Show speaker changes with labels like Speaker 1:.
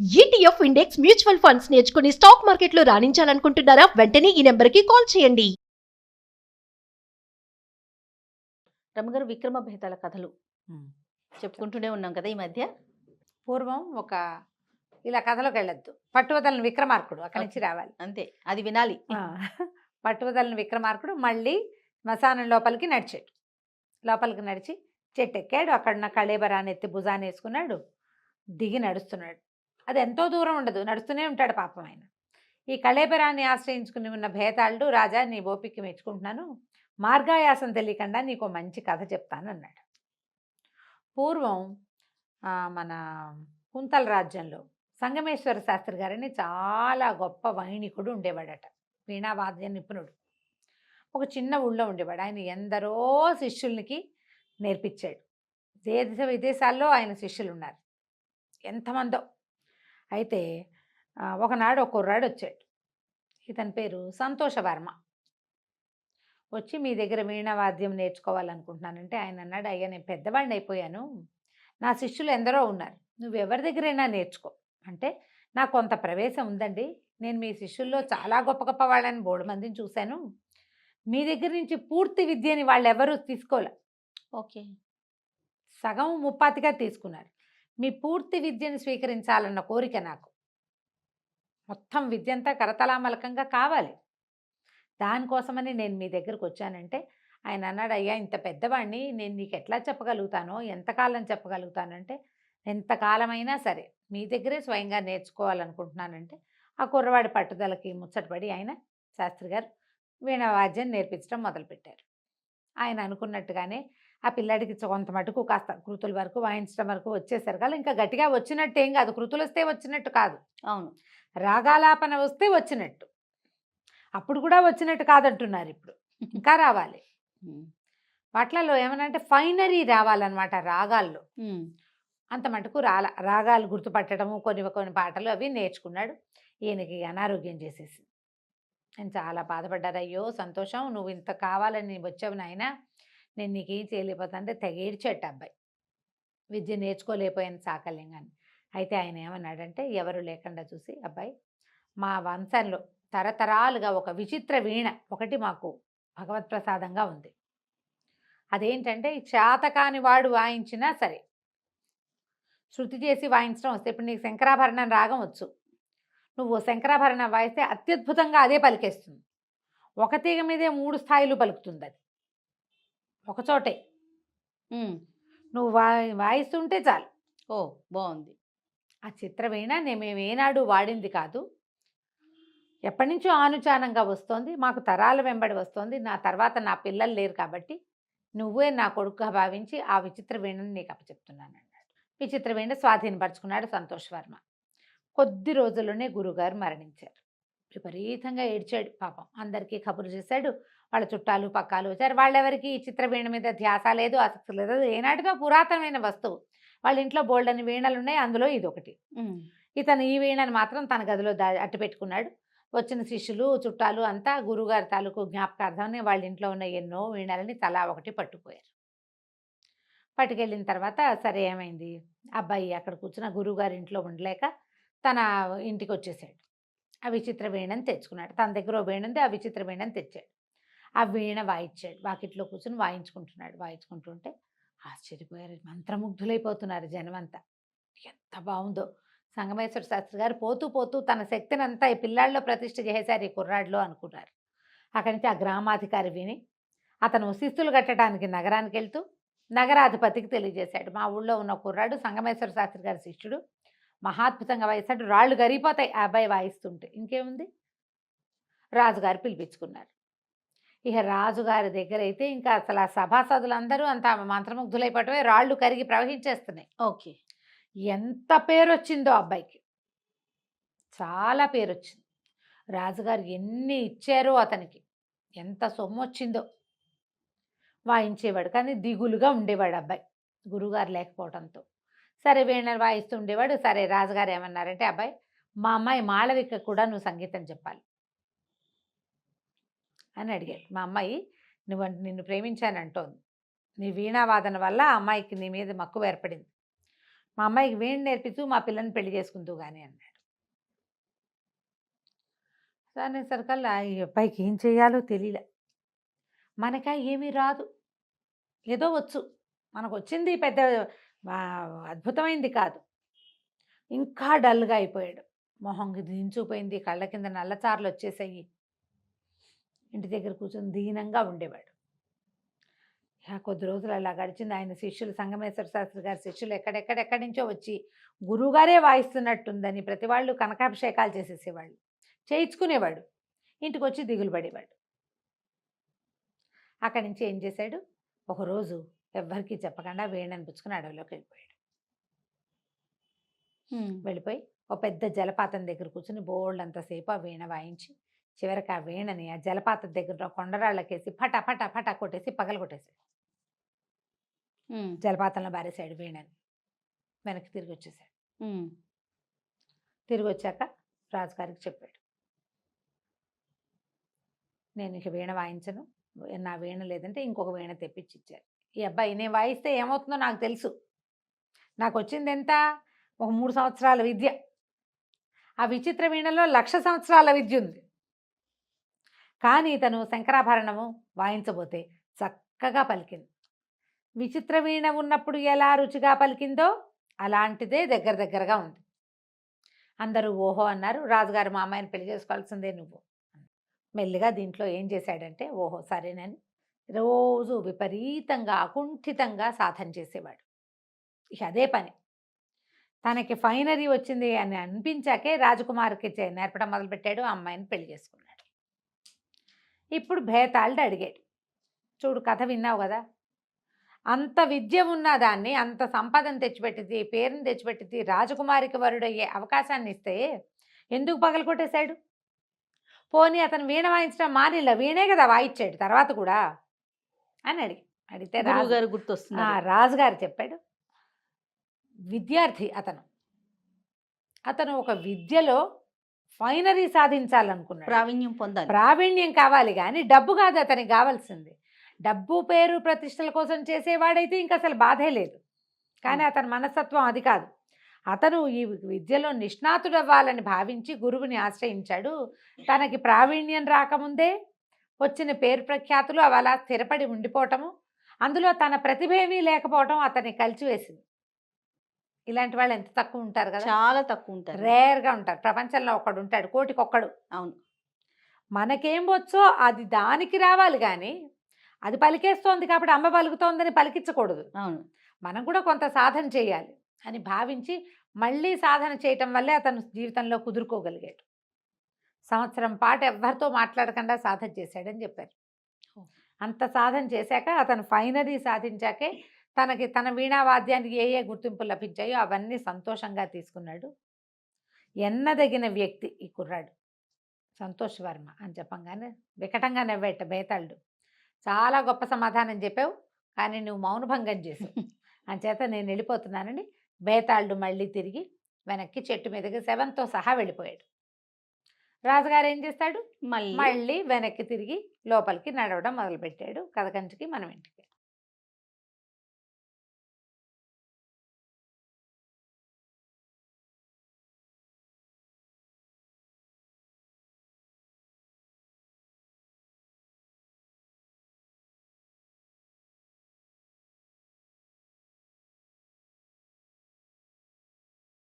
Speaker 1: ETF index mutual funds నేర్చుకుని stock మార్కెట్లో రాణించాలనుకుంటున్నారా? వెంటనే ఈ నెంబర్కి కాల్ చేయండి. రమగారు, విక్రమ బేతాళ కథలు
Speaker 2: హ్మ్.
Speaker 1: చెప్పుకుంటూనే ఉన్నాం కదా ఈ మధ్య.
Speaker 2: పూర్వం ఒక ఇలా కథలోకి వెళ్ళొద్దు. పట్టువదలని విక్రమార్కుడు అక్కడి నుంచి రావాలి.
Speaker 1: అంతే, అది వినాలి.
Speaker 2: పట్టువదలని విక్రమార్కుడు మళ్ళీ శ్మశానం లోపలికి నడిచాడు. లోపలికి నడిచి చెట్టు ఎక్కాడు. అక్కడున్న కళేబరాన్ని ఎత్తి భుజాన్ని వేసుకున్నాడు. దిగి నడుస్తున్నాడు. అది ఎంతో దూరం ఉండదు, నడుస్తూనే ఉంటాడు పాపం ఆయన. ఈ కళేబరాన్ని ఆశ్రయించుకుని ఉన్న భేతాళుడు, రాజా నీ ఓపిక మెచ్చుకుంటున్నాను, మార్గాయాసం తెలియకుండా నీకు మంచి కథ చెప్తాను అన్నాడు. పూర్వం మన కుంతల రాజ్యంలో సంగమేశ్వర శాస్త్రి గారని చాలా గొప్ప వైణికుడు ఉండేవాడట. వీణావాద్య నిపుణుడు. ఒక చిన్న ఊళ్ళో ఉండేవాడు. ఆయన ఎందరో శిష్యులకి నేర్పించాడు. దేశ విదేశాల్లో ఆయన శిష్యులు ఉన్నారు, ఎంతమందో. అయితే ఒకనాడు ఒక కుర్రాడు వచ్చాడు. ఇతని పేరు సంతోషవర్మ. వచ్చి మీ దగ్గర వీణావాద్యం నేర్చుకోవాలనుకుంటున్నానంటే ఆయన అన్నాడు, అయ్యా నేను పెద్దవాడిని అయిపోయాను, నా శిష్యులు ఎందరో ఉన్నారు, నువ్వు ఎవరి దగ్గరైనా నేర్చుకో అంటే నాకు కొంత ప్రవేశం ఉందండి, నేను మీ శిష్యుల్లో చాలా గొప్ప గొప్ప వాళ్ళని బోడు మందిని చూశాను, మీ దగ్గర నుంచి పూర్తి విద్యని వాళ్ళు ఎవరూ తీసుకోలే.
Speaker 1: ఓకే,
Speaker 2: సగం ముప్పాతిగా తీసుకున్నారు. మీ పూర్తి విద్యను స్వీకరించాలన్న కోరిక నాకు. మొత్తం విద్య అంతా కరతలామలకంగా కావాలి. దానికోసమని నేను మీ దగ్గరకు వచ్చానంటే ఆయన అన్నాడు, అయ్యా ఇంత పెద్దవాడిని నేను నీకు ఎట్లా చెప్పగలుగుతానో, ఎంతకాలం చెప్పగలుగుతానంటే ఎంతకాలమైనా సరే మీ దగ్గరే స్వయంగా నేర్చుకోవాలనుకుంటున్నానంటే ఆ కుర్రవాడి పట్టుదలకి ముచ్చటపడి ఆయన శాస్త్రి గారు వీణావాద్యం నేర్పించడం మొదలుపెట్టారు. ఆయన అనుకున్నట్టుగానే ఆ పిల్లాడికి కొంత మటుకు కాస్త కృతుల వరకు వాయించడం వరకు వచ్చేసరి కానీ ఇంకా గట్టిగా వచ్చినట్టు ఏం కాదు. కృతులు వస్తే వచ్చినట్టు కాదు,
Speaker 1: అవును,
Speaker 2: రాగాలాపన వస్తే వచ్చినట్టు. అప్పుడు కూడా వచ్చినట్టు కాదంటున్నారు, ఇప్పుడు ఇంకా రావాలి. వాటిలలో ఏమనంటే ఫైనరీ రావాలన్నమాట రాగాల్లో. అంత మటుకు రాగాలు గుర్తుపట్టడము, కొన్ని పాటలు అవి నేర్చుకున్నాడు. ఈయనకి అనారోగ్యం చేసేసి నేను చాలా బాధపడ్డారు. అయ్యో సంతోషం, నువ్వు ఇంత కావాలని వచ్చావు నాయన, నేను నీకేం చేయలేకపోతానంటే తెగేడ్చేట అబ్బాయి. విద్య నేర్చుకోలేకపోయాను సాకల్యంగాని. అయితే ఆయన ఏమన్నాడంటే ఎవరు లేకుండా చూసి, అబ్బాయి మా వంశంలో తరతరాలుగా ఒక విచిత్ర వీణ ఒకటి మాకు భగవత్ప్రసాదంగా ఉంది. అదేంటంటే చేతకాని వాడు వాయించినా సరే శృతి చేసి వాయించడం వస్తే, ఇప్పుడు నీకు శంకరాభరణం రాగం వచ్చు, నువ్వు శంకరాభరణం వాయిస్తే అత్యద్భుతంగా అదే పలికేస్తుంది. ఒక తీగ మీదే 3 స్థాయిలు పలుకుతుంది అది ఒకచోటే. నువ్వు వాయిస్తుంటే చాలు.
Speaker 1: ఓ బాగుంది.
Speaker 2: ఆ చిత్రవీణ మేమేనాడు వాడింది కాదు, ఎప్పటి నుంచో ఆనుచానంగా వస్తోంది, మాకు తరాల వెంబడి వస్తోంది. నా తర్వాత నా పిల్లలు లేరు కాబట్టి నువ్వే నా కొడుకుగా భావించి ఆ విచిత్ర వీణను నీకు అప్పచెప్తున్నాను అన్నాడు. విచిత్ర వీణ స్వాధీనపరుచుకున్నాడు సంతోష్ వర్మ. కొద్ది రోజుల్లోనే గురుగారు మరణించారు. విపరీతంగా ఏడ్చాడు పాపం. అందరికీ కబురు చేశాడు. వాళ్ళ చుట్టాలు పక్కాలు వచ్చారు. వాళ్ళెవరికి ఈ చిత్ర వీణ మీద ధ్యాస లేదు, ఆసక్తి లేదు. ఏనాటిదో పురాతనమైన వస్తువు. వాళ్ళ ఇంట్లో బోల్డని వీణలు ఉన్నాయి, అందులో ఇదొకటి. ఇతను ఈ వీణను మాత్రం తన గదిలో అట్టు పెట్టుకున్నాడు. వచ్చిన శిష్యులు చుట్టాలు అంతా గురుగారి తాలూకు జ్ఞాపకార్థమని వాళ్ళ ఇంట్లో ఉన్న ఎన్నో వీణలని తలా ఒకటి పట్టుకుపోయారు. పట్టుకెళ్ళిన తర్వాత సరే ఏమైంది, అబ్బాయి అక్కడ కూర్చున్న గురువుగారి ఇంట్లో ఉండలేక తన ఇంటికి వచ్చేసాడు. ఆ విచిత్ర వీణని తెచ్చుకున్నాడు. తన దగ్గర ఓ వీణ ఉంది, ఆ విచిత్ర వీణని తెచ్చాడు. ఆ వీణ వాయించాడు. వాకిట్లో కూర్చుని వాయించుకుంటున్నాడు. వాయించుకుంటుంటే ఆశ్చర్యపోయారు, మంత్రముగ్ధులైపోతున్నారు జనమంతా. ఎంత బాగుందో. సంగమేశ్వర శాస్త్రి గారు పోతూ పోతూ తన శక్తిని అంతా ఈ పిల్లాడిలో ప్రతిష్ఠ చేశారు, ఈ కుర్రాడిలో అనుకున్నారు. అక్కడి నుంచి ఆ గ్రామాధికారి విని అతను శిస్తులు కట్టడానికి నగరానికి వెళ్తూ నగరాధిపతికి తెలియజేశాడు, మా ఊళ్ళో ఉన్న కుర్రాడు సంగమేశ్వర శాస్త్రి గారి శిష్యుడు, మహాద్భుతంగా వాయిస్తాడు, రాళ్ళు గరిపోతాయి ఆ అబ్బాయి వాయిస్తుంటే. ఇంకేముంది, రాజుగారు పిలిపించుకున్నారు. ఇక రాజుగారి దగ్గర అయితే ఇంకా అసలు ఆ సభాసదులందరూ అంత మంత్రముగ్ధులైపోవటమే, రాళ్ళు కరిగి ప్రవహించేస్తున్నాయి.
Speaker 1: ఓకే,
Speaker 2: ఎంత పేరు వచ్చిందో అబ్బాయికి, చాలా పేరు వచ్చింది. రాజుగారు ఎన్ని ఇచ్చారో అతనికి, ఎంత సొమ్ము వచ్చిందో. వాయించేవాడు కానీ దిగులుగా ఉండేవాడు అబ్బాయి గురుగారు లేకపోవడంతో. సరే వీణలు వాయిస్తూ ఉండేవాడు. సరే రాజుగారు ఏమన్నారంటే, అబ్బాయి మా అమ్మాయి మాళవిక కూడా నువ్వు సంగీతం చెప్పాలి అని అడిగాడు. మా అమ్మాయి నిన్ను ప్రేమించానంటోంది, నీ వీణావాదన వల్ల ఆ అమ్మాయికి నీ మీద మక్కువ ఏర్పడింది, మా అమ్మాయికి వీణ నేర్పిస్తూ మా పిల్లని పెళ్లి చేసుకుంటూ కానీ అన్నాడు. అనేసరికల్లా ఈ అబ్బాయికి ఏం చేయాలో తెలియలే. మనకా ఏమీ రాదు, ఏదో వచ్చు, మనకు వచ్చింది పెద్ద అద్భుతమైంది కాదు. ఇంకా డల్గా అయిపోయాడు, మొహం దించుకుపోయింది, కళ్ళ కింద నల్లచారులు వచ్చేసాయి. ఇంటి దగ్గర కూర్చొని దీనంగా ఉండేవాడు. కొద్ది రోజులు అలా గడిచింది. ఆయన శిష్యులు, సంగమేశ్వర శాస్త్రి గారి శిష్యులు ఎక్కడెక్కడెక్కడి నుంచో వచ్చి గురువుగారే వాయిస్తున్నట్టుందని ప్రతి వాళ్ళు కనకాభిషేకాలు చేసేసేవాళ్ళు, చేయించుకునేవాడు. ఇంటికి వచ్చి దిగులు పడేవాడు. అక్కడి నుంచి ఏం చేశాడు, ఒకరోజు ఎవ్వరికీ చెప్పకుండా వీణని పుచ్చుకుని అడవిలోకి వెళ్ళిపోయాడు. వెళ్ళిపోయి ఒక పెద్ద జలపాతం దగ్గర కూర్చుని బోల్డంతసేపు ఆ వీణ వాయించి చివరికి ఆ వీణని ఆ జలపాతం దగ్గర కొండరాళ్ళకేసి ఫటా ఫటా ఫటా కొట్టేసి పగల కొట్టేసాడు. జలపాతంలో బారేసాడు వీణని. వెనక్కి తిరిగి వచ్చేసాడు. తిరిగి వచ్చాక రాజుగారికి చెప్పాడు, నేను ఇక వీణ వాయించను, నా వీణ లేదంటే ఇంకొక వీణ తెప్పించి ఇచ్చారు. ఈ అబ్బాయి నేను వాయిస్తే ఏమవుతుందో నాకు తెలుసు, నాకు వచ్చింది ఎంత, ఒక 3 సంవత్సరాల విద్య. ఆ విచిత్ర వీణలో 1,00,000 సంవత్సరాల విద్య ఉంది. కానీ ఇతను శంకరాభరణము వాయించబోతే చక్కగా పలికింది. విచిత్ర వీణ ఉన్నప్పుడు ఎలా రుచిగా పలికిందో అలాంటిదే దగ్గర దగ్గరగా ఉంది. అందరూ ఓహో అన్నారు. రాజుగారు మా అమ్మాయిని పెళ్లి చేసుకోవాల్సిందే నువ్వు. మెల్లిగా దీంట్లో ఏం చేశాడంటే ఓహో సరేనని రోజు విపరీతంగా అకుంఠితంగా సాధన చేసేవాడు. ఇక అదే పని. తనకి ఫైనరీ వచ్చింది అని అనిపించాకే రాజకుమారికి నేర్పడం మొదలుపెట్టాడు. ఆ అమ్మాయిని పెళ్లి చేసుకున్నాడు. ఇప్పుడు భేతాళుడు అడిగాడు, చూడు కథ విన్నావు కదా, అంత విద్య ఉన్న దాన్ని, అంత సంపదను తెచ్చిపెట్టింది, పేరుని తెచ్చిపెట్టింది, రాజకుమారికి వరుడయ్యే అవకాశాన్ని ఇస్తే ఎందుకు పగలకొట్టేశాడు? పోనీ అతను వీణ వాయించడం మానిలా, వీణే కదా వాయించాడు తర్వాత కూడా అని అడిగితే
Speaker 3: రాజుగారు గుర్తొస్తుంది.
Speaker 2: రాజుగారు చెప్పాడు, విద్యార్థి అతను ఒక విద్యలో ఫైనరీ సాధించాలనుకున్నాడు,
Speaker 3: ప్రావీణ్యం పొందాలి,
Speaker 2: ప్రావీణ్యం కావాలి, కానీ డబ్బు కాదు అతనికి కావాల్సింది. డబ్బు పేరు ప్రతిష్టల కోసం చేసేవాడైతే ఇంకా అసలు బాధే లేదు. కానీ అతని మనస్తత్వం అది కాదు. అతను ఈ విద్యలో నిష్ణాతుడు అవ్వాలని భావించి గురువుని ఆశ్రయించాడు. తనకి ప్రావీణ్యం రాకముందే వచ్చిన పేరు ప్రఖ్యాతులు అవి అలా స్థిరపడి ఉండిపోవటము, అందులో తన ప్రతిభ ఏమీ లేకపోవటం అతన్ని కలిచివేసింది. ఇలాంటి వాళ్ళు ఎంత తక్కువ ఉంటారు కదా,
Speaker 3: చాలా తక్కువ ఉంటారు,
Speaker 2: రేర్గా ఉంటారు. ప్రపంచంలో ఒకడు ఉంటాడు, కోటికి ఒక్కడు.
Speaker 3: అవును,
Speaker 2: మనకేం వచ్చో అది దానికి రావాలి, కానీ అది పలికేస్తోంది కాబట్టి అమ్మ పలుకుతోందని పలికించకూడదు.
Speaker 3: అవును,
Speaker 2: మనం కూడా కొంత సాధన చేయాలి అని భావించి మళ్ళీ సాధన చేయటం వల్లే అతను జీవితంలో కుదురుకోగలిగాడు. సంవత్సరం పాటు ఎవరితో మాట్లాడకుండా సాధన చేశాడని చెప్పారు. అంత సాధన చేశాక అతను ఫైనరీ సాధించాకే తన వీణావాద్యానికి ఏ గుర్తింపు లభించాయో అవన్నీ సంతోషంగా తీసుకున్నాడు. ఎన్నదగిన వ్యక్తి ఈ కుర్రాడు సంతోష్ వర్మ అని చెప్పంగానే వికటంగా నవ్వేట భేతాళుడు. చాలా గొప్ప సమాధానం చెప్పావు, కానీ నువ్వు మౌనభంగం చేసావు, అంచేత నేను వెళ్ళిపోతున్నానని భేతాళుడు మళ్ళీ తిరిగి వెనక్కి చెట్టు మీదకి శవంతో సహా వెళ్ళిపోయాడు. రాజుగారు ఏం చేస్తాడు, మళ్ళీ వెనక్కి తిరిగి లోపలికి నడవడం మొదలుపెట్టాడు. కథ కంచికి మనం ఇంటికి.